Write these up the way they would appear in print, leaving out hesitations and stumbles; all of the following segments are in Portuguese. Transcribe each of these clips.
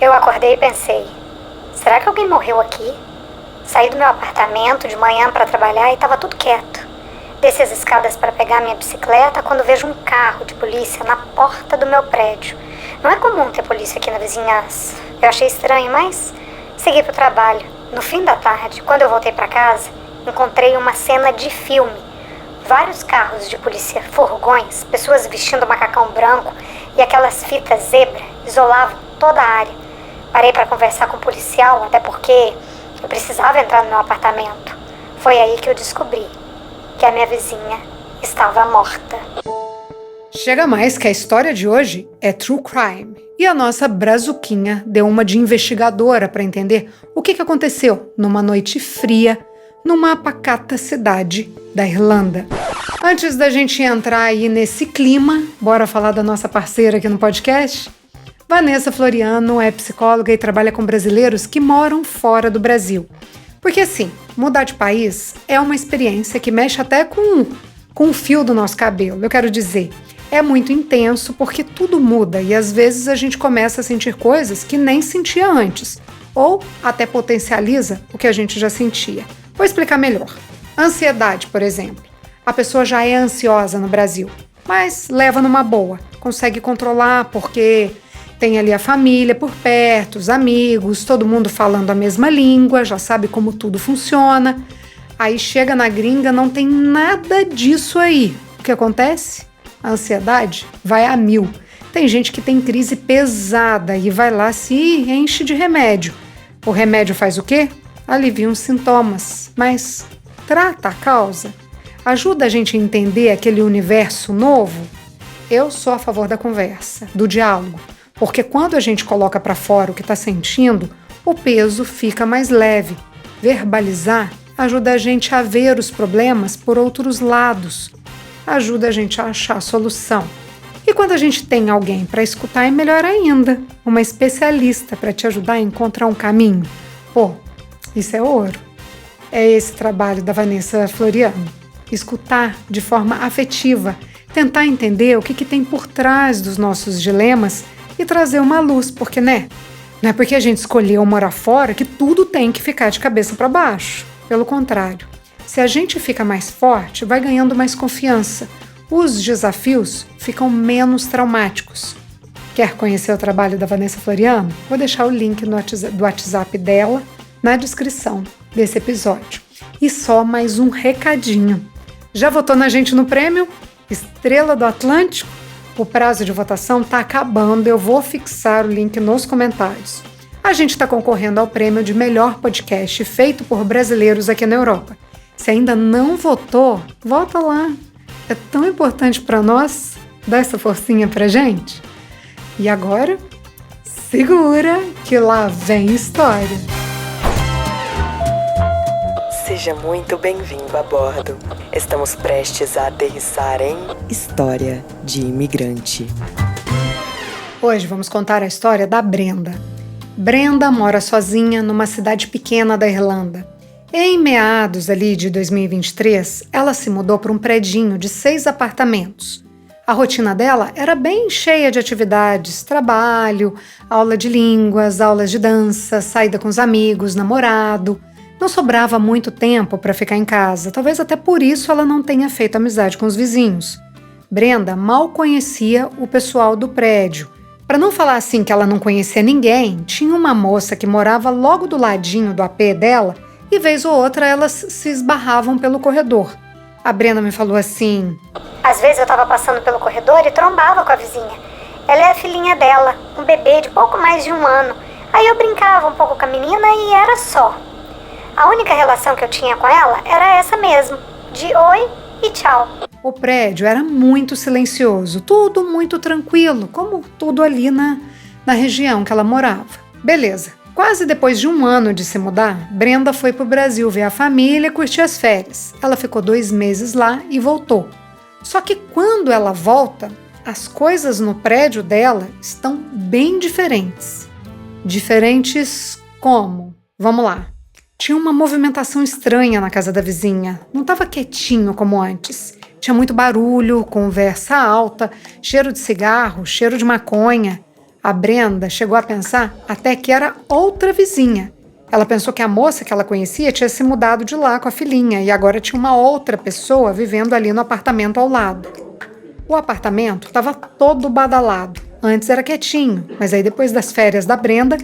Eu acordei e pensei, será que alguém morreu aqui? Saí do meu apartamento de manhã para trabalhar e estava tudo quieto. Desci as escadas para pegar minha bicicleta quando vejo um carro de polícia na porta do meu prédio. Não é comum ter polícia aqui na vizinhança. Eu achei estranho, mas segui pro trabalho. No fim da tarde, quando eu voltei para casa, encontrei uma cena de filme. Vários carros de polícia, furgões, pessoas vestindo macacão branco e aquelas fitas zebra isolavam toda a área. Parei para conversar com o policial, até porque eu precisava entrar no meu apartamento. Foi aí que eu descobri que a minha vizinha estava morta. Chega mais que a história de hoje é true crime. E a nossa Brazuquinha deu uma de investigadora para entender o que aconteceu numa noite fria numa pacata cidade da Irlanda. Antes da gente entrar aí nesse clima, bora falar da nossa parceira aqui no podcast? Vanessa Floriano é psicóloga e trabalha com brasileiros que moram fora do Brasil. Porque assim, mudar de país é uma experiência que mexe até com o fio do nosso cabelo. Eu quero dizer, é muito intenso porque tudo muda e às vezes a gente começa a sentir coisas que nem sentia antes, ou até potencializa o que a gente já sentia. Vou explicar melhor. Ansiedade, por exemplo. A pessoa já é ansiosa no Brasil, mas leva numa boa, consegue controlar porque tem ali a família por perto, os amigos, todo mundo falando a mesma língua, já sabe como tudo funciona. Aí chega na gringa, não tem nada disso aí. O que acontece? A ansiedade vai a 1000. Tem gente que tem crise pesada e vai lá se enche de remédio. O remédio faz o quê? Alivia os sintomas, mas trata a causa? Ajuda a gente a entender aquele universo novo? Eu sou a favor da conversa, do diálogo. Porque quando a gente coloca para fora o que está sentindo, o peso fica mais leve. Verbalizar ajuda a gente a ver os problemas por outros lados. Ajuda a gente a achar a solução. E quando a gente tem alguém para escutar, é melhor ainda. Uma especialista para te ajudar a encontrar um caminho. Pô, isso é ouro. É esse trabalho da Vanessa Floriano. Escutar de forma afetiva. Tentar entender o que tem por trás dos nossos dilemas e trazer uma luz, porque, né? Não é porque a gente escolheu morar fora que tudo tem que ficar de cabeça para baixo. Pelo contrário, se a gente fica mais forte, vai ganhando mais confiança. Os desafios ficam menos traumáticos. Quer conhecer o trabalho da Vanessa Floriano? Vou deixar o link do WhatsApp dela na descrição desse episódio. E só mais um recadinho. Já votou na gente no prêmio Estrela do Atlântico? O prazo de votação está acabando, eu vou fixar o link nos comentários. A gente está concorrendo ao prêmio de melhor podcast feito por brasileiros aqui na Europa. Se ainda não votou, vota lá. É tão importante para nós dar essa forcinha pra gente. E agora, segura que lá vem história. Seja muito bem-vindo a bordo. Estamos prestes a aterrissar em História de Imigrante. Hoje vamos contar a história da Brenda. Brenda mora sozinha numa cidade pequena da Irlanda. Em meados ali de 2023, ela se mudou para um predinho de 6 apartamentos. A rotina dela era bem cheia de atividades, trabalho, aula de línguas, aulas de dança, saída com os amigos, namorado. Não sobrava muito tempo para ficar em casa, talvez até por isso ela não tenha feito amizade com os vizinhos. Brenda mal conhecia o pessoal do prédio. Para não falar assim que ela não conhecia ninguém, tinha uma moça que morava logo do ladinho do AP dela e vez ou outra elas se esbarravam pelo corredor. A Brenda me falou assim: Às vezes eu estava passando pelo corredor e trombava com a vizinha. Ela é a filhinha dela, um bebê de pouco mais de 1 ano. Aí eu brincava um pouco com a menina e era só. A única relação que eu tinha com ela era essa mesmo, de oi e tchau. O prédio era muito silencioso, tudo muito tranquilo, como tudo ali na região que ela morava. Beleza, quase depois de 1 ano de se mudar, Brenda foi para o Brasil ver a família e curtir as férias. Ela ficou 2 meses lá e voltou. Só que quando ela volta, as coisas no prédio dela estão bem diferentes. Diferentes como? Vamos lá. Tinha uma movimentação estranha na casa da vizinha. Não estava quietinho como antes. Tinha muito barulho, conversa alta, cheiro de cigarro, cheiro de maconha. A Brenda chegou a pensar até que era outra vizinha. Ela pensou que a moça que ela conhecia tinha se mudado de lá com a filhinha e agora tinha uma outra pessoa vivendo ali no apartamento ao lado. O apartamento estava todo badalado. Antes era quietinho, mas aí depois das férias da Brenda,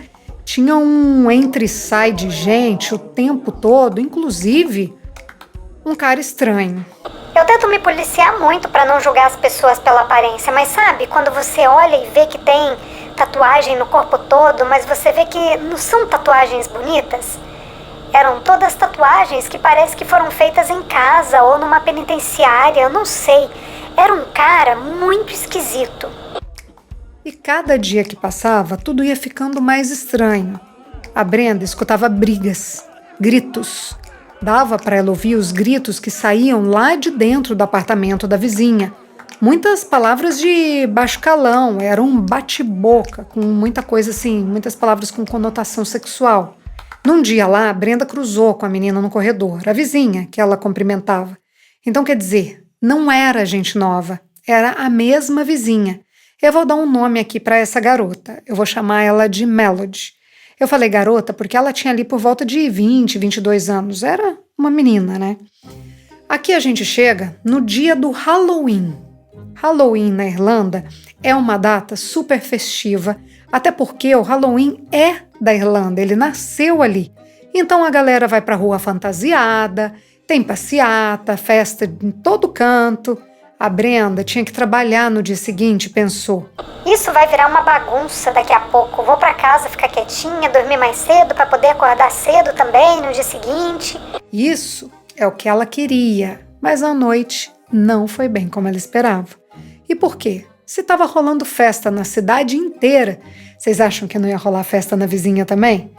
tinha um entra e sai de gente o tempo todo, inclusive um cara estranho. Eu tento me policiar muito pra não julgar as pessoas pela aparência, mas sabe, quando você olha e vê que tem tatuagem no corpo todo, mas você vê que não são tatuagens bonitas? Eram todas tatuagens que parece que foram feitas em casa ou numa penitenciária, eu não sei. Era um cara muito esquisito. E cada dia que passava, tudo ia ficando mais estranho. A Brenda escutava brigas, gritos. Dava para ela ouvir os gritos que saíam lá de dentro do apartamento da vizinha. Muitas palavras de baixo calão, era um bate-boca, com muita coisa assim, muitas palavras com conotação sexual. Num dia lá, a Brenda cruzou com a menina no corredor, a vizinha que ela cumprimentava. Então, quer dizer, não era gente nova, era a mesma vizinha. Eu vou dar um nome aqui para essa garota, eu vou chamar ela de Melody. Eu falei garota porque ela tinha ali por volta de 20, 22 anos, era uma menina, né? Aqui a gente chega no dia do Halloween. Halloween na Irlanda é uma data super festiva, até porque o Halloween é da Irlanda, ele nasceu ali. Então a galera vai pra rua fantasiada, tem passeata, festa em todo canto. A Brenda tinha que trabalhar no dia seguinte, pensou. Isso vai virar uma bagunça daqui a pouco. Vou pra casa ficar quietinha, dormir mais cedo pra poder acordar cedo também no dia seguinte. Isso é o que ela queria, mas à noite não foi bem como ela esperava. E por quê? Se estava rolando festa na cidade inteira, vocês acham que não ia rolar festa na vizinha também?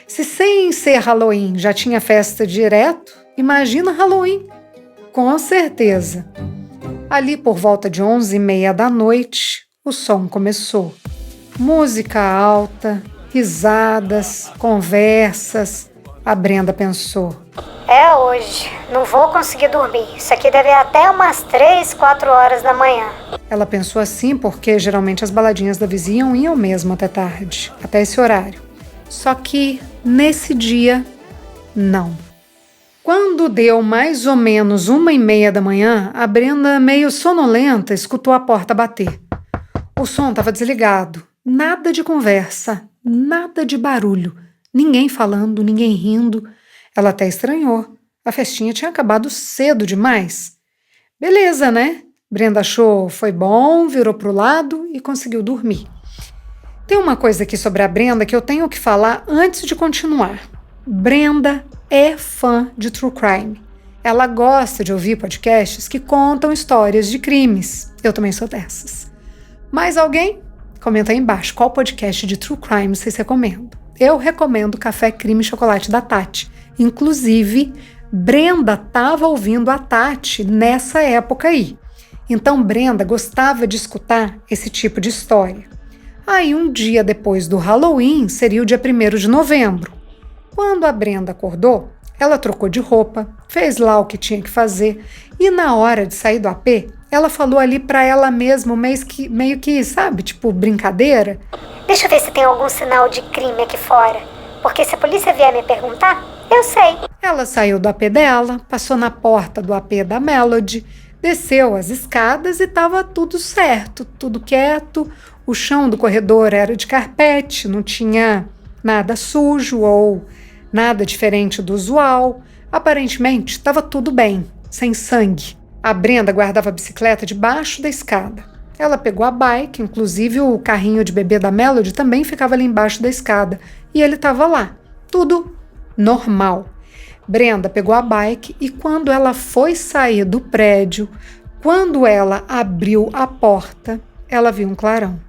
Se sem ser Halloween já tinha festa direto, imagina Halloween. Com certeza. Ali por volta de 11h30 da noite, o som começou. Música alta, risadas, conversas. A Brenda pensou. É hoje, não vou conseguir dormir. Isso aqui deve ir até umas 3, 4 horas da manhã. Ela pensou assim porque geralmente as baladinhas da vizinha iam mesmo até tarde, até esse horário. Só que nesse dia, não. Quando deu mais ou menos 1h30 da manhã, a Brenda, meio sonolenta, escutou a porta bater. O som estava desligado. Nada de conversa, nada de barulho. Ninguém falando, ninguém rindo. Ela até estranhou. A festinha tinha acabado cedo demais. Beleza, né? Brenda achou foi bom, virou pro lado e conseguiu dormir. Tem uma coisa aqui sobre a Brenda que eu tenho que falar antes de continuar. Brenda é fã de true crime. Ela gosta de ouvir podcasts que contam histórias de crimes. Eu também sou dessas. Mais alguém? Comenta aí embaixo qual podcast de true crime vocês recomendam. Eu recomendo Café Crime e Chocolate da Tati. Inclusive, Brenda estava ouvindo a Tati nessa época aí. Então, Brenda gostava de escutar esse tipo de história. Aí, um dia depois do Halloween, seria o dia 1º de novembro. Quando a Brenda acordou, ela trocou de roupa, fez lá o que tinha que fazer e na hora de sair do AP, ela falou ali pra ela mesma, meio que, sabe, tipo brincadeira. Deixa eu ver se tem algum sinal de crime aqui fora, porque se a polícia vier me perguntar, eu sei. Ela saiu do AP dela, passou na porta do AP da Melody, desceu as escadas e estava tudo certo, tudo quieto. O chão do corredor era de carpete, não tinha nada sujo ou nada diferente do usual. Aparentemente, estava tudo bem, sem sangue. A Brenda guardava a bicicleta debaixo da escada. Ela pegou a bike, inclusive o carrinho de bebê da Melody também ficava ali embaixo da escada. E ele estava lá, tudo normal. Brenda pegou a bike e quando ela foi sair do prédio, quando ela abriu a porta, ela viu um clarão.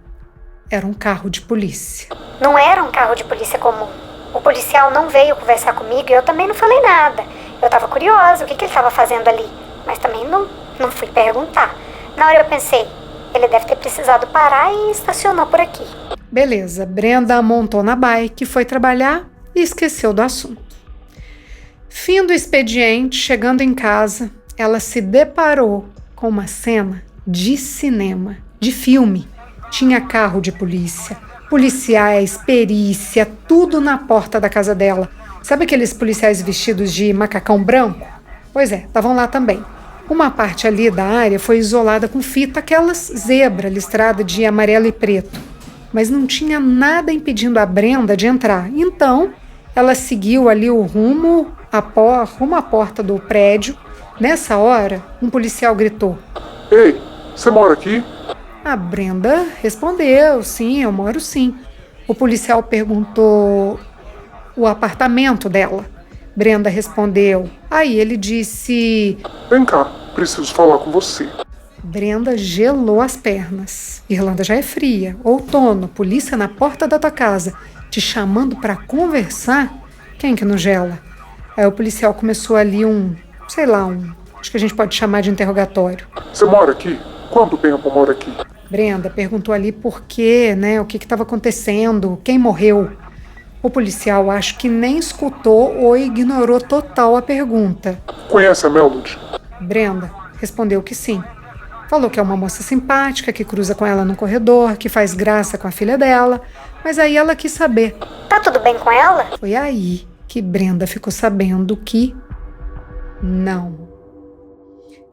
Era um carro de polícia. Não era um carro de polícia comum. O policial não veio conversar comigo e eu também não falei nada. Eu estava curiosa, o que ele estava fazendo ali? Mas também não fui perguntar. Na hora eu pensei, ele deve ter precisado parar e estacionou por aqui. Beleza, Brenda montou na bike, foi trabalhar e esqueceu do assunto. Fim do expediente, chegando em casa, ela se deparou com uma cena de cinema, de filme. Tinha carro de polícia, policiais, perícia, tudo na porta da casa dela. Sabe aqueles policiais vestidos de macacão branco? Pois é, estavam lá também. Uma parte ali da área foi isolada com fita, aquelas zebra listrada de amarelo e preto. Mas não tinha nada impedindo a Brenda de entrar. Então, ela seguiu ali o rumo à porta do prédio. Nessa hora, um policial gritou: Ei, você mora aqui? A Brenda respondeu: sim, eu moro sim. O policial perguntou o apartamento dela. Brenda respondeu. Aí ele disse: Vem cá, preciso falar com você. Brenda gelou as pernas. Irlanda já é fria. Outono, polícia na porta da tua casa, te chamando para conversar? Quem que não gela? Aí o policial começou ali acho que a gente pode chamar de interrogatório. Você mora aqui? Quanto tempo mora aqui? Brenda perguntou ali por quê, o que estava acontecendo, quem morreu. O policial acho que nem escutou ou ignorou total a pergunta. Conhece a Melody? Brenda respondeu que sim. Falou que é uma moça simpática, que cruza com ela no corredor, que faz graça com a filha dela, mas aí ela quis saber. Tá tudo bem com ela? Foi aí que Brenda ficou sabendo que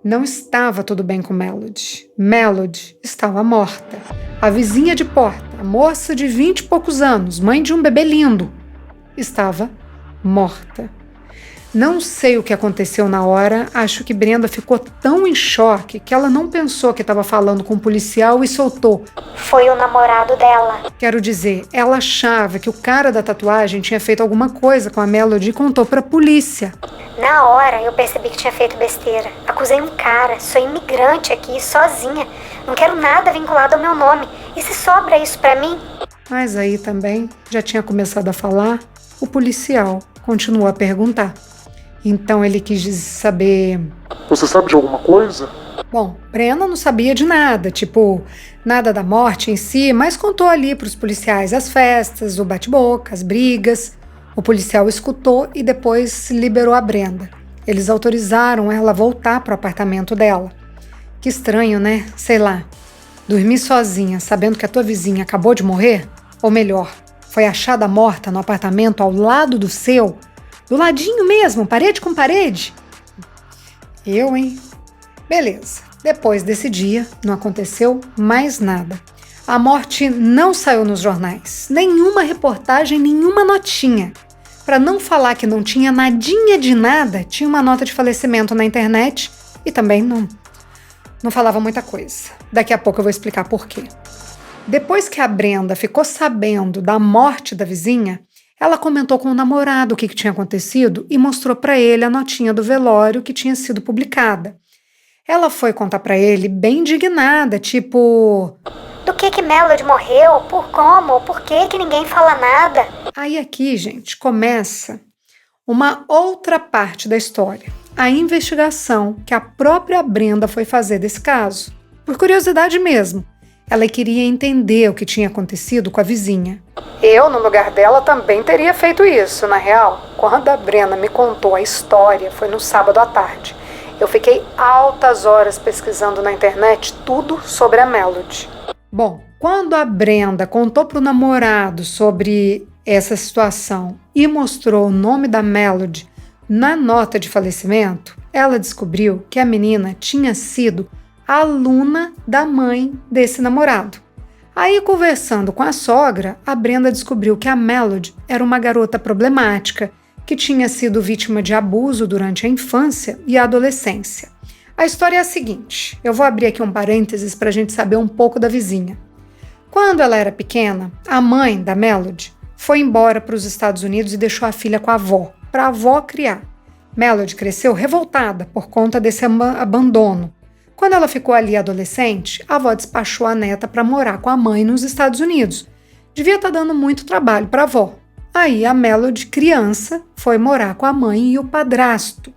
não estava tudo bem com Melody. Melody estava morta. A vizinha de porta, a moça de 20 e poucos anos, mãe de um bebê lindo, estava morta. Não sei o que aconteceu na hora, acho que Brenda ficou tão em choque que ela não pensou que estava falando com um policial e soltou: Foi o namorado dela. Quero dizer, ela achava que o cara da tatuagem tinha feito alguma coisa com a Melody e contou para a polícia. Na hora eu percebi que tinha feito besteira. Acusei um cara, sou imigrante aqui, sozinha. Não quero nada vinculado ao meu nome. E se sobra isso pra mim? Mas aí também, já tinha começado a falar, o policial continuou a perguntar. Então ele quis saber... Você sabe de alguma coisa? Bom, Brenda não sabia de nada, nada da morte em si, mas contou ali para os policiais as festas, o bate-boca, as brigas. O policial escutou e depois liberou a Brenda. Eles autorizaram ela a voltar para o apartamento dela. Que estranho, né? Sei lá. Dormir sozinha, sabendo que a tua vizinha acabou de morrer? Ou melhor, foi achada morta no apartamento ao lado do seu? Do ladinho mesmo, parede com parede? Hein? Beleza. Depois desse dia, não aconteceu mais nada. A morte não saiu nos jornais. Nenhuma reportagem, nenhuma notinha. Para não falar que não tinha nadinha de nada, tinha uma nota de falecimento na internet e também não falava muita coisa. Daqui a pouco eu vou explicar por quê. Depois que a Brenda ficou sabendo da morte da vizinha, ela comentou com o namorado o que tinha acontecido e mostrou para ele a notinha do velório que tinha sido publicada. Ela foi contar para ele bem indignada, Do que Melody morreu? Por como? Por que ninguém fala nada? Aí aqui, gente, começa uma outra parte da história. A investigação que a própria Brenda foi fazer desse caso. Por curiosidade mesmo. Ela queria entender o que tinha acontecido com a vizinha. Eu, no lugar dela, também teria feito isso, na real. Quando a Brenda me contou a história, foi no sábado à tarde. Eu fiquei altas horas pesquisando na internet tudo sobre a Melody. Bom, quando a Brenda contou para o namorado sobre essa situação e mostrou o nome da Melody na nota de falecimento, ela descobriu que a menina tinha sido aluna da mãe desse namorado. Aí, conversando com a sogra, a Brenda descobriu que a Melody era uma garota problemática, que tinha sido vítima de abuso durante a infância e a adolescência. A história é a seguinte, eu vou abrir aqui um parênteses para a gente saber um pouco da vizinha. Quando ela era pequena, a mãe da Melody foi embora para os Estados Unidos e deixou a filha com a avó, para a avó criar. Melody cresceu revoltada por conta desse abandono. Quando ela ficou ali adolescente, a avó despachou a neta para morar com a mãe nos Estados Unidos. Devia estar dando muito trabalho para a avó. Aí a Melody, criança, foi morar com a mãe e o padrasto.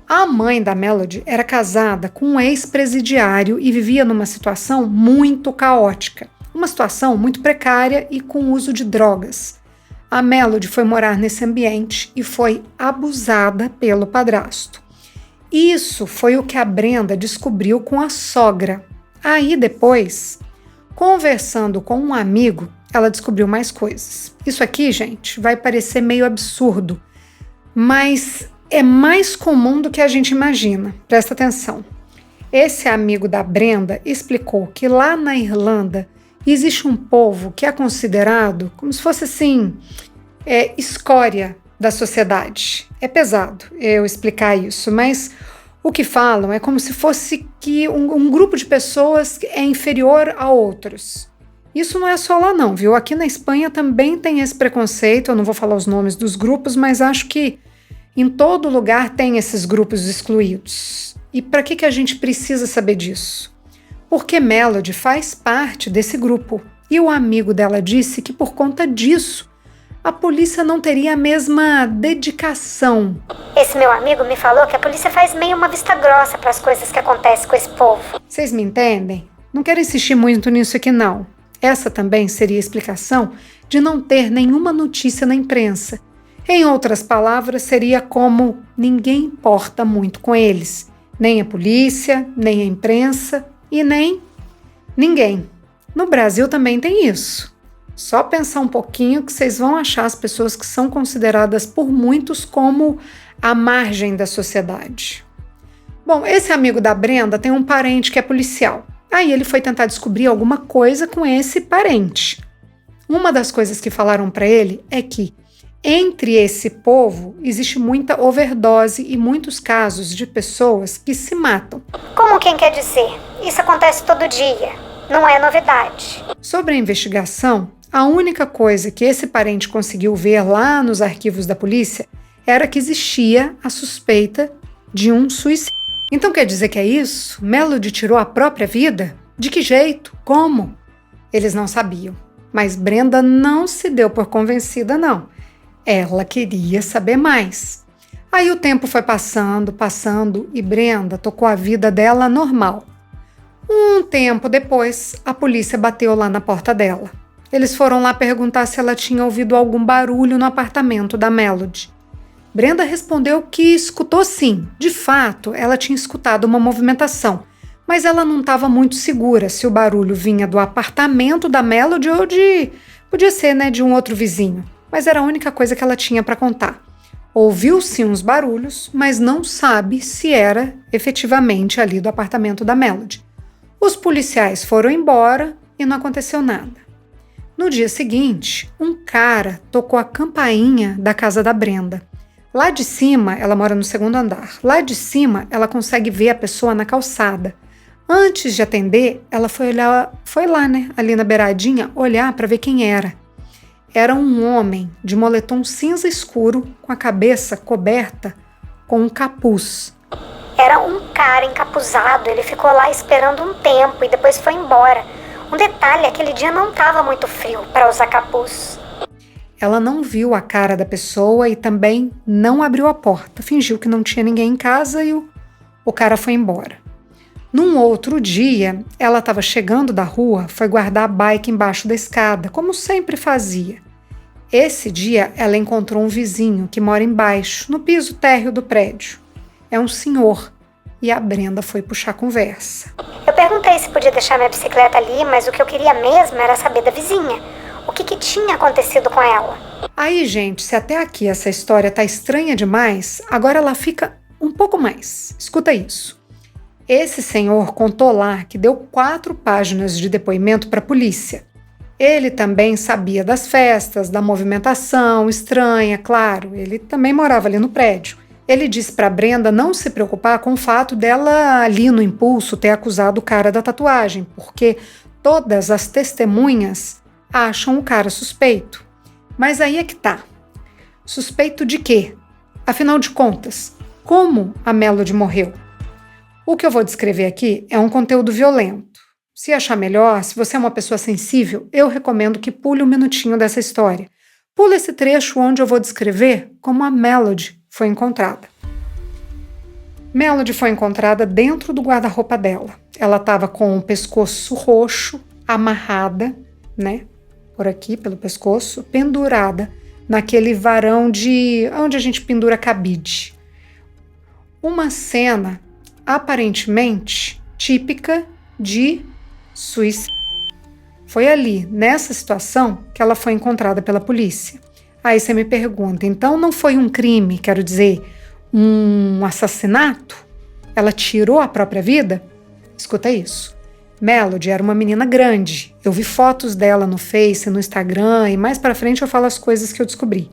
A mãe da Melody era casada com um ex-presidiário e vivia numa situação muito caótica. Uma situação muito precária e com uso de drogas. A Melody foi morar nesse ambiente e foi abusada pelo padrasto. Isso foi o que a Brenda descobriu com a sogra. Aí depois, conversando com um amigo, ela descobriu mais coisas. Isso aqui, gente, vai parecer meio absurdo, mas é mais comum do que a gente imagina. Presta atenção. Esse amigo da Brenda explicou que lá na Irlanda existe um povo que é considerado como se fosse assim, escória da sociedade. É pesado eu explicar isso, mas o que falam é como se fosse que um grupo de pessoas é inferior a outros. Isso não é só lá não, viu? Aqui na Espanha também tem esse preconceito, eu não vou falar os nomes dos grupos, mas acho que em todo lugar tem esses grupos excluídos. E para que a gente precisa saber disso? Porque Melody faz parte desse grupo. E o amigo dela disse que por conta disso, a polícia não teria a mesma dedicação. Esse meu amigo me falou que a polícia faz meio uma vista grossa para as coisas que acontecem com esse povo. Vocês me entendem? Não quero insistir muito nisso aqui não. Essa também seria a explicação de não ter nenhuma notícia na imprensa. Em outras palavras, seria como ninguém importa muito com eles. Nem a polícia, nem a imprensa e nem ninguém. No Brasil também tem isso. Só pensar um pouquinho que vocês vão achar as pessoas que são consideradas por muitos como a margem da sociedade. Bom, esse amigo da Brenda tem um parente que é policial. Aí ele foi tentar descobrir alguma coisa com esse parente. Uma das coisas que falaram para ele é que entre esse povo existe muita overdose e muitos casos de pessoas que se matam. Como quem quer dizer? Isso acontece todo dia. Não é novidade. Sobre a investigação, a única coisa que esse parente conseguiu ver lá nos arquivos da polícia era que existia a suspeita de um suicídio. Então quer dizer que é isso? Melody tirou a própria vida? De que jeito? Como? Eles não sabiam. Mas Brenda não se deu por convencida, não. Ela queria saber mais. Aí o tempo foi passando e Brenda tocou a vida dela normal. Um tempo depois, a polícia bateu lá na porta dela. Eles foram lá perguntar se ela tinha ouvido algum barulho no apartamento da Melody. Brenda respondeu que escutou sim. De fato, ela tinha escutado uma movimentação, mas ela não estava muito segura se o barulho vinha do apartamento da Melody ou podia ser, de um outro vizinho. Mas era a única coisa que ela tinha para contar. Ouviu sim uns barulhos, mas não sabe se era efetivamente ali do apartamento da Melody. Os policiais foram embora e não aconteceu nada. No dia seguinte, um cara tocou a campainha da casa da Brenda. Lá de cima, ela mora no segundo andar. Lá de cima, ela consegue ver a pessoa na calçada. Antes de atender, ela foi lá, ali na beiradinha, olhar para ver quem era. Era um homem de moletom cinza escuro, com a cabeça coberta com um capuz. Era um cara encapuzado, ele ficou lá esperando um tempo e depois foi embora. Um detalhe, aquele dia não estava muito frio para usar capuz. Ela não viu a cara da pessoa e também não abriu a porta. Fingiu que não tinha ninguém em casa e o cara foi embora. Num outro dia, ela estava chegando da rua, foi guardar a bike embaixo da escada, como sempre fazia. Esse dia, ela encontrou um vizinho que mora embaixo, no piso térreo do prédio. É um senhor. E a Brenda foi puxar conversa. Eu perguntei se podia deixar minha bicicleta ali, mas o que eu queria mesmo era saber da vizinha. O que tinha acontecido com ela? Aí, gente, se até aqui essa história tá estranha demais, agora ela fica um pouco mais. Escuta isso. Esse senhor contou lá que deu 4 páginas de depoimento para a polícia. Ele também sabia das festas, da movimentação estranha, claro. Ele também morava ali no prédio. Ele disse para Brenda não se preocupar com o fato dela ali no impulso ter acusado o cara da tatuagem, porque todas as testemunhas acham o cara suspeito. Mas aí é que tá. Suspeito de quê? Afinal de contas, como a Melody morreu? O que eu vou descrever aqui é um conteúdo violento. Se achar melhor, se você é uma pessoa sensível, eu recomendo que pule um minutinho dessa história. Pula esse trecho onde eu vou descrever como a Melody foi encontrada. Melody foi encontrada dentro do guarda-roupa dela. Ela estava com o pescoço roxo, amarrada, por aqui, pelo pescoço, pendurada naquele varão onde a gente pendura cabide. Uma cena aparentemente típica de suicídio. Foi ali, nessa situação, que ela foi encontrada pela polícia. Aí você me pergunta, então não foi um crime, quero dizer, um assassinato? Ela tirou a própria vida? Escuta isso. Melody era uma menina grande. Eu vi fotos dela no Face, no Instagram, e mais pra frente eu falo as coisas que eu descobri.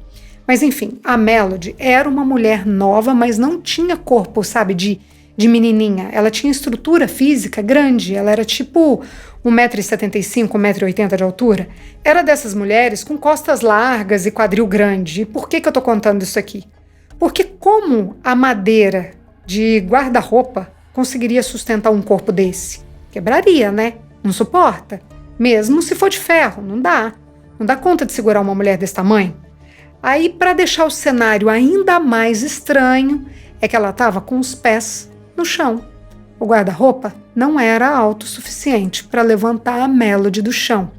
Mas enfim, a Melody era uma mulher nova, mas não tinha corpo, sabe, de menininha. Ela tinha estrutura física grande, ela era tipo 1,75 m, 1,80 m de altura. Era dessas mulheres com costas largas e quadril grande. E por que eu tô contando isso aqui? Porque como a madeira de guarda-roupa conseguiria sustentar um corpo desse? Quebraria, né? Não suporta. Mesmo se for de ferro, não dá. Não dá conta de segurar uma mulher desse tamanho. Aí, para deixar o cenário ainda mais estranho, é que ela estava com os pés no chão. O guarda-roupa não era alto o suficiente para levantar a Melody do chão.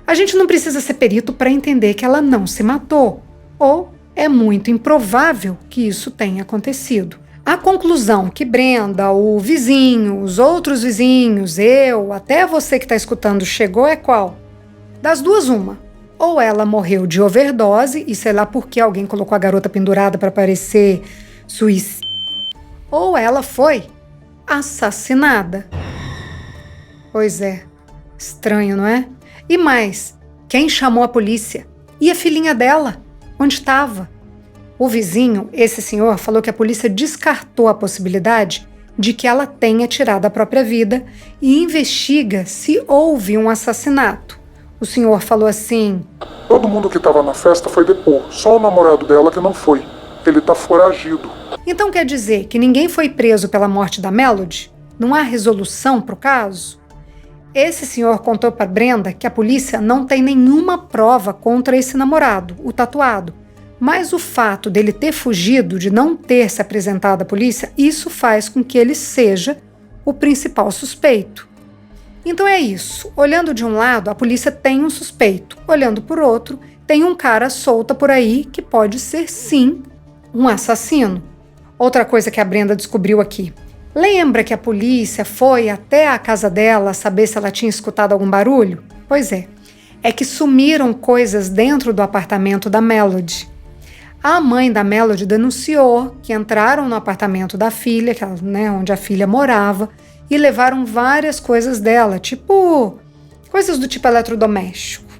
A gente não precisa ser perito para entender que ela não se matou. Ou é muito improvável que isso tenha acontecido. A conclusão que Brenda, o vizinho, os outros vizinhos, eu, até você que está escutando chegou é qual? Das duas, uma. Ou ela morreu de overdose e sei lá por que alguém colocou a garota pendurada para parecer suicídio. Ou ela foi assassinada. Pois é, estranho, não é? E mais, quem chamou a polícia? E a filhinha dela? Onde estava? O vizinho, esse senhor, falou que a polícia descartou a possibilidade de que ela tenha tirado a própria vida e investiga se houve um assassinato. O senhor falou assim: Todo mundo que estava na festa foi depor, só o namorado dela que não foi. Ele tá foragido. Então quer dizer que ninguém foi preso pela morte da Melody? Não há resolução para o caso? Esse senhor contou para Brenda que a polícia não tem nenhuma prova contra esse namorado, o tatuado. Mas o fato dele ter fugido, de não ter se apresentado à polícia, isso faz com que ele seja o principal suspeito. Então é isso. Olhando de um lado, a polícia tem um suspeito. Olhando por outro, tem um cara solto por aí que pode ser, sim, um assassino. Outra coisa que a Brenda descobriu aqui. Lembra que a polícia foi até a casa dela saber se ela tinha escutado algum barulho? Pois é. É que sumiram coisas dentro do apartamento da Melody. A mãe da Melody denunciou que entraram no apartamento da filha, onde a filha morava, e levaram várias coisas dela, coisas do tipo eletrodoméstico.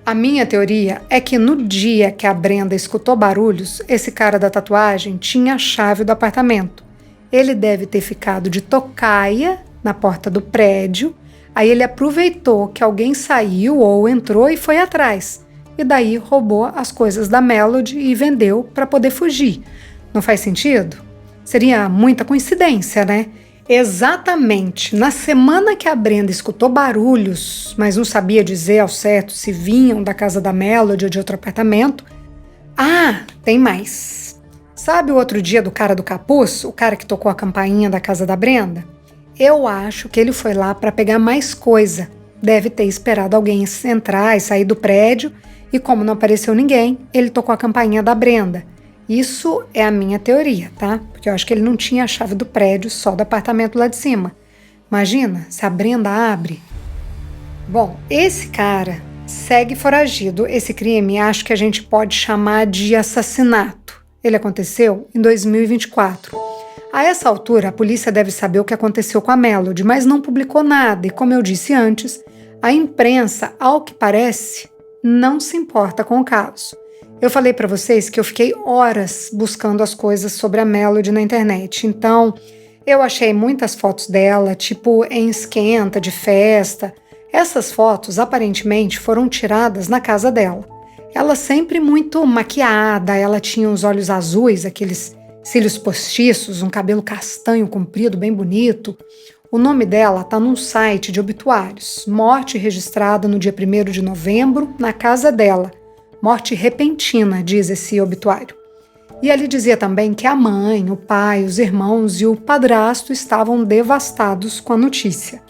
A minha teoria é que no dia que a Brenda escutou barulhos, esse cara da tatuagem tinha a chave do apartamento. Ele deve ter ficado de tocaia na porta do prédio, aí ele aproveitou que alguém saiu ou entrou e foi atrás. E daí roubou as coisas da Melody e vendeu para poder fugir. Não faz sentido? Seria muita coincidência, né? Exatamente na semana que a Brenda escutou barulhos, mas não sabia dizer ao certo se vinham da casa da Melody ou de outro apartamento. Ah, tem mais. Sabe o outro dia do cara do capuz, o cara que tocou a campainha da casa da Brenda? Eu acho que ele foi lá para pegar mais coisa. Deve ter esperado alguém entrar e sair do prédio. E como não apareceu ninguém, ele tocou a campainha da Brenda. Isso é a minha teoria, tá? Porque eu acho que ele não tinha a chave do prédio, só do apartamento lá de cima. Imagina se a Brenda abre. Bom, esse cara segue foragido. Esse crime acho que a gente pode chamar de assassinato. Ele aconteceu em 2024. A essa altura, a polícia deve saber o que aconteceu com a Melody, mas não publicou nada. E como eu disse antes, a imprensa, ao que parece, não se importa com o caso. Eu falei para vocês que eu fiquei horas buscando as coisas sobre a Melody na internet. Então, eu achei muitas fotos dela, em esquenta, de festa. Essas fotos, aparentemente, foram tiradas na casa dela. Ela sempre muito maquiada, ela tinha os olhos azuis, aqueles cílios postiços, um cabelo castanho comprido, bem bonito. O nome dela está num site de obituários. Morte registrada no dia 1º de novembro, na casa dela. Morte repentina, diz esse obituário. E ali dizia também que a mãe, o pai, os irmãos e o padrasto estavam devastados com a notícia.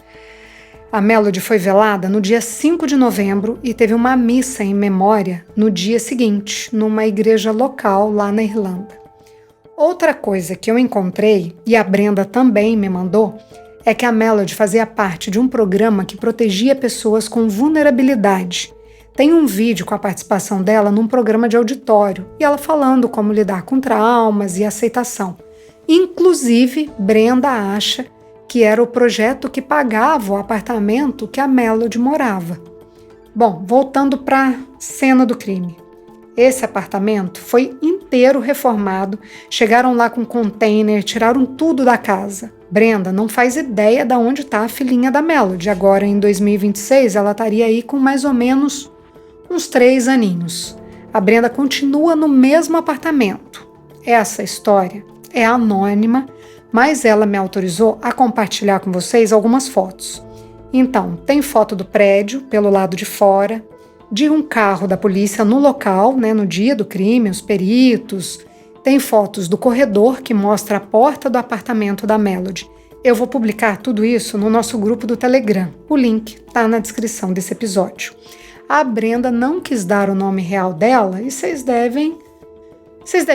A Melody foi velada no dia 5 de novembro e teve uma missa em memória no dia seguinte, numa igreja local lá na Irlanda. Outra coisa que eu encontrei, e a Brenda também me mandou, é que a Melody fazia parte de um programa que protegia pessoas com vulnerabilidade. Tem um vídeo com a participação dela num programa de auditório e ela falando como lidar com traumas e aceitação. Inclusive, Brenda acha que era o projeto que pagava o apartamento que a Melody morava. Bom, voltando para a cena do crime. Esse apartamento foi inteiro reformado, chegaram lá com container, tiraram tudo da casa. Brenda não faz ideia de onde está a filhinha da Melody. Agora, em 2026, ela estaria aí com mais ou menos uns 3 aninhos. A Brenda continua no mesmo apartamento. Essa história é anônima, mas ela me autorizou a compartilhar com vocês algumas fotos. Então, tem foto do prédio pelo lado de fora, de um carro da polícia no local, no dia do crime, os peritos. Tem fotos do corredor que mostra a porta do apartamento da Melody. Eu vou publicar tudo isso no nosso grupo do Telegram. O link está na descrição desse episódio. A Brenda não quis dar o nome real dela e vocês devem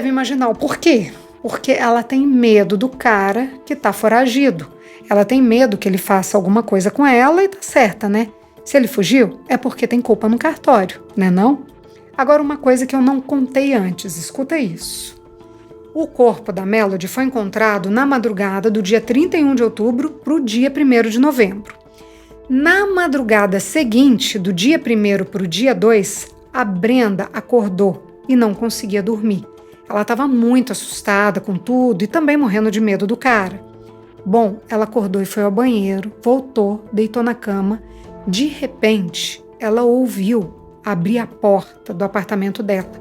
imaginar o porquê. Porque ela tem medo do cara que está foragido. Ela tem medo que ele faça alguma coisa com ela e tá certa, né? Se ele fugiu, é porque tem culpa no cartório, né não? Agora, uma coisa que eu não contei antes, escuta isso. O corpo da Melody foi encontrado na madrugada do dia 31 de outubro para o dia 1º de novembro. Na madrugada seguinte, do dia 1º para o dia 2, a Brenda acordou e não conseguia dormir. Ela estava muito assustada com tudo e também morrendo de medo do cara. Bom, ela acordou e foi ao banheiro, voltou, deitou na cama. De repente, ela ouviu abrir a porta do apartamento dela.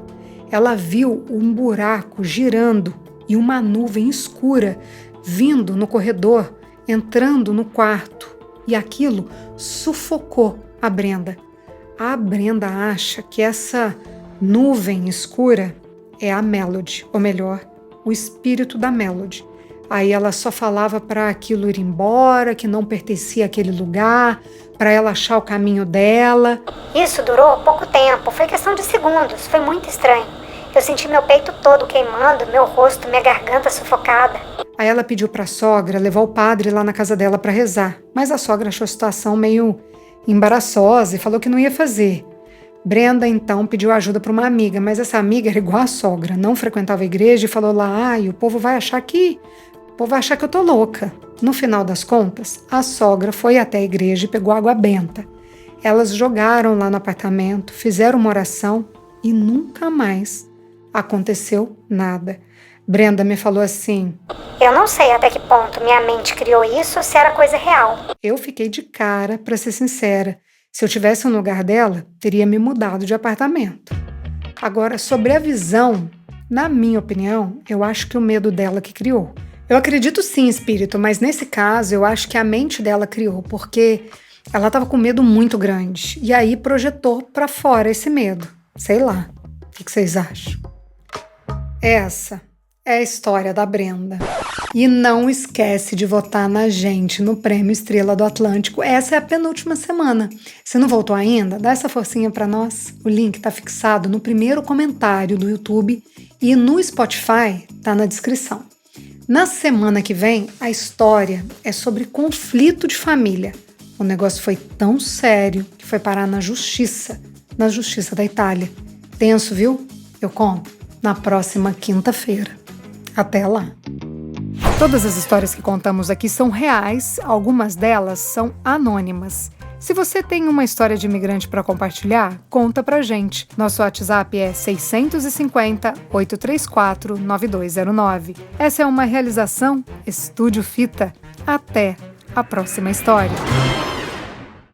Ela viu um buraco girando e uma nuvem escura vindo no corredor, entrando no quarto. E aquilo sufocou a Brenda. A Brenda acha que essa nuvem escura é a Melody, ou melhor, o espírito da Melody. Aí ela só falava para aquilo ir embora, que não pertencia àquele lugar, para ela achar o caminho dela. Isso durou pouco tempo, foi questão de segundos, foi muito estranho. Eu senti meu peito todo queimando, meu rosto, minha garganta sufocada. Aí ela pediu para a sogra levar o padre lá na casa dela para rezar, mas a sogra achou a situação meio embaraçosa e falou que não ia fazer. Brenda, então, pediu ajuda para uma amiga, mas essa amiga era igual a sogra, não frequentava a igreja e falou lá, o povo vai achar que eu tô louca. No final das contas, a sogra foi até a igreja e pegou água benta. Elas jogaram lá no apartamento, fizeram uma oração e nunca mais aconteceu nada. Brenda me falou assim: eu não sei até que ponto minha mente criou isso ou se era coisa real. Eu fiquei de cara, para ser sincera. Se eu tivesse no lugar dela, teria me mudado de apartamento. Agora, sobre a visão, na minha opinião, eu acho que o medo dela que criou. Eu acredito sim, espírito, mas nesse caso eu acho que a mente dela criou, porque ela estava com medo muito grande e aí projetou para fora esse medo. Sei lá, o que vocês acham? Essa é a história da Brenda. E não esquece de votar na gente no Prêmio Estrela do Atlântico. Essa é a penúltima semana. Se não votou ainda, dá essa forcinha para nós. O link está fixado no primeiro comentário do YouTube e no Spotify tá na descrição. Na semana que vem, a história é sobre conflito de família. O negócio foi tão sério que foi parar na justiça da Itália. Tenso, viu? Eu conto na próxima quinta-feira. Até lá! Todas as histórias que contamos aqui são reais, algumas delas são anônimas. Se você tem uma história de imigrante para compartilhar, conta pra gente. Nosso WhatsApp é 650-834-9209. Essa é uma realização Estúdio Fita. Até a próxima história!